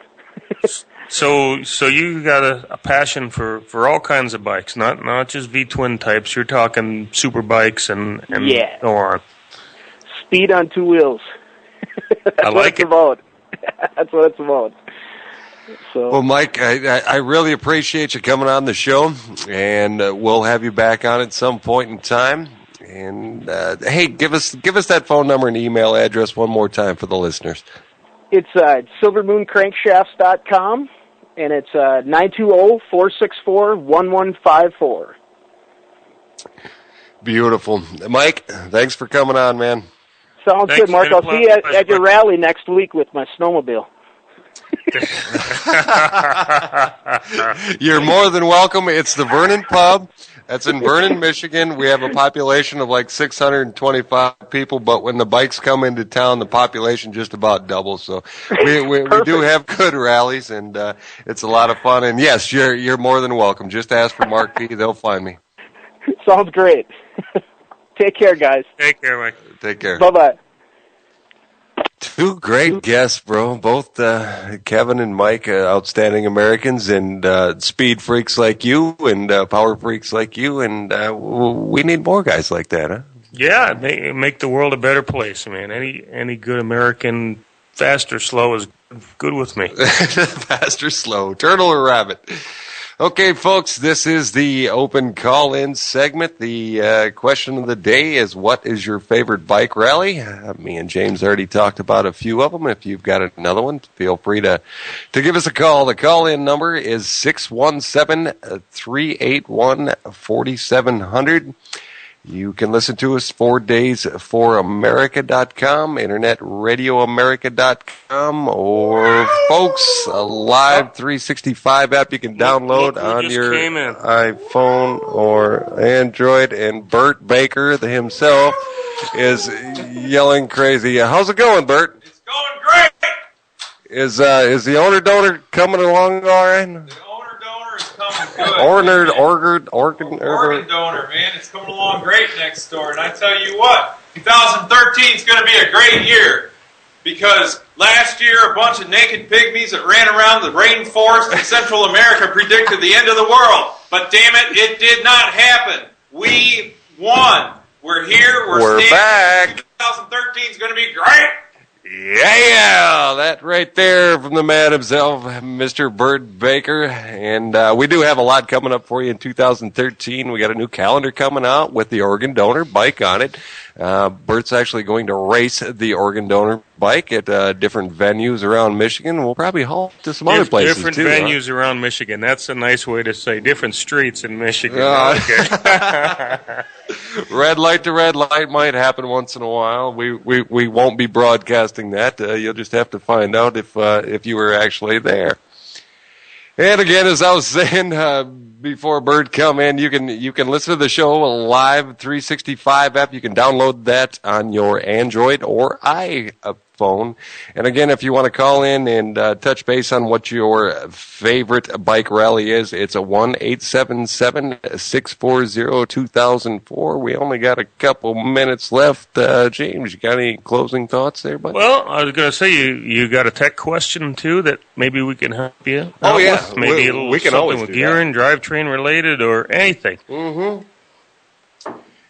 So you got a passion for all kinds of bikes, not just V-twin types. You're talking super bikes and so on. Speed on two wheels. That's what it's about. That's what it's about. So. Well, Mike, I really appreciate you coming on the show, and we'll have you back on at some point in time. And hey, give us that phone number and email address one more time for the listeners. It's silvermooncrankshafts.com, and it's 920-464-1154. Beautiful. Mike, thanks for coming on, man. Sounds good, Mark. I'll see you at your rally next week with my snowmobile. You're more than welcome. It's the Vernon Pub. That's in Vernon, Michigan. We have a population of like 625 people, but when the bikes come into town, the population just about doubles. So we do have good rallies, and it's a lot of fun. And yes, you're more than welcome. Just ask for Mark P. They'll find me. Sounds great. Take care, guys. Take care, Mike. Take care. Bye-bye. Two great guests, bro. Both Kevin and Mike, outstanding Americans, and speed freaks like you, and power freaks like you, and we need more guys like that, huh? Yeah, make the world a better place, man. Any good American, fast or slow, is good with me. Fast or slow, turtle or rabbit. Okay, folks, this is the open call-in segment. The question of the day is, what is your favorite bike rally? Me and James already talked about a few of them. If you've got another one, feel free to give us a call. The call-in number is 617-381-4700. You can listen to us 4 days for America.com, InternetRadioAmerica.com, or, folks, a Live 365 app you can download on your iPhone or Android. And Bert Baker himself is yelling crazy. How's it going, Bert? It's going great. Is the owner-donor coming along all right? Is coming good. Organ donor, man. It's coming along great next door. And I tell you what, 2013 is going to be a great year. Because last year, a bunch of naked pygmies that ran around the rainforest in Central America predicted the end of the world. But damn it did not happen. We won. We're here. We're back. 2013 is going to be great. Yeah, that right there from the man himself, Mr. Bert Baker. And we do have a lot coming up for you in 2013. We got a new calendar coming out with the organ donor bike on it. Bert's actually going to race the organ donor bike at different venues around Michigan. We'll probably haul to some other places, different too. Different venues around Michigan. That's a nice way to say different streets in Michigan. Okay. Red light to red light might happen once in a while. We won't be broadcasting that. You'll just have to find out if you were actually there. And again, as I was saying before Bert come in, you can listen to the show Live 365 app. You can download that on your Android or iPhone. And again, if you want to call in and touch base on what your favorite bike rally is, it's a 1-877-640-2004. We only got a couple minutes left. James, you got any closing thoughts there, bud? Well, I was going to say you got a tech question too that maybe we can help you. Oh yeah, with. Maybe we can always with do gearing, drivetrain related, or anything. Mm-hmm.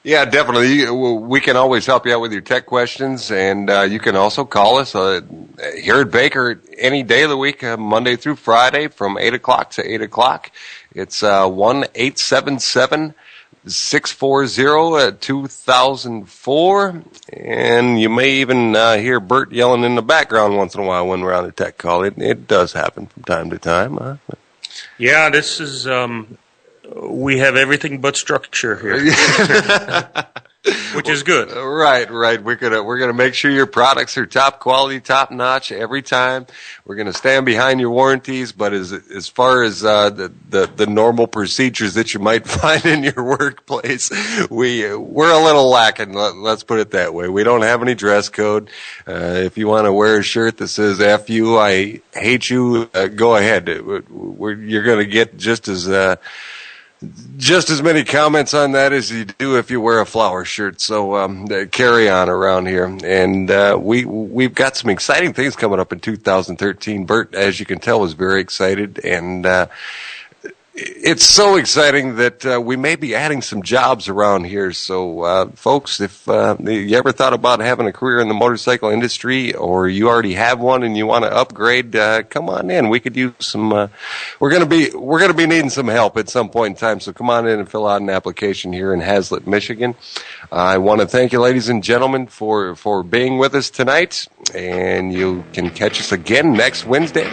Yeah, definitely. We can always help you out with your tech questions, and you can also call us here at Baker any day of the week, Monday through Friday, from 8 o'clock to 8 o'clock. It's 1-877-640-2004, and you may even hear Bert yelling in the background once in a while when we're on a tech call. It does happen from time to time. Yeah, this is... we have everything but structure here, which is good. Right. We're gonna make sure your products are top quality, top notch every time. We're gonna stand behind your warranties, but as far as the normal procedures that you might find in your workplace, we're a little lacking. Let's put it that way. We don't have any dress code. If you want to wear a shirt that says "F you, I hate you," go ahead. You're gonna get just as many comments on that as you do if you wear a flower shirt. So carry on around here. And we've got some exciting things coming up in 2013. Bert, as you can tell, is very excited. And It's so exciting that we may be adding some jobs around here. So, folks, if you ever thought about having a career in the motorcycle industry, or you already have one and you want to upgrade, come on in. We could use some. We're gonna be needing some help at some point in time. So come on in and fill out an application here in Hazlet, Michigan. I want to thank you, ladies and gentlemen, for being with us tonight, and you can catch us again next Wednesday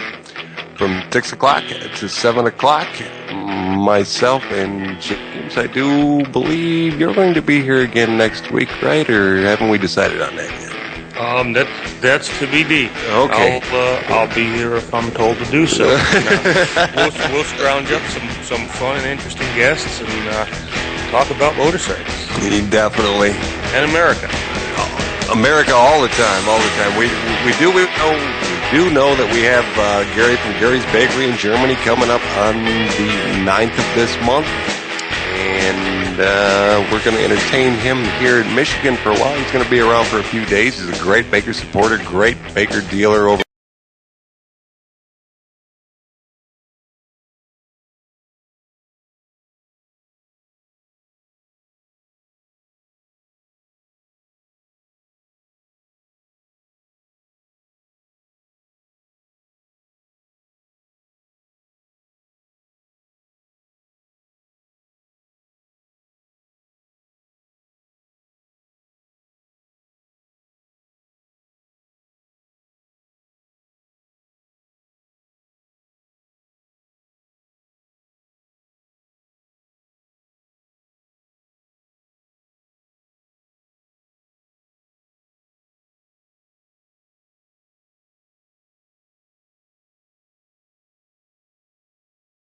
from 6 o'clock to 7 o'clock. Myself and James, I do believe you're going to be here again next week, right? Or haven't we decided on that yet? That's to be deep. Okay. I'll be here if I'm told to do so. We'll scrounge up some fun and interesting guests and talk about motorcycles. Definitely. And America. America all the time. We do know that we have Gary from Gary's Bakery in Germany coming up on the 9th of this month. And we're going to entertain him here in Michigan for a while. He's going to be around for a few days. He's a great Baker supporter, great Baker dealer over